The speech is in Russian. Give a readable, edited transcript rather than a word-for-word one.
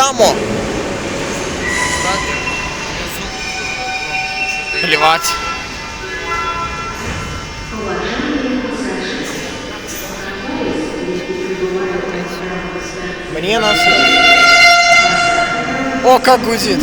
яму. Плевать. Мне на все. О, как гудит.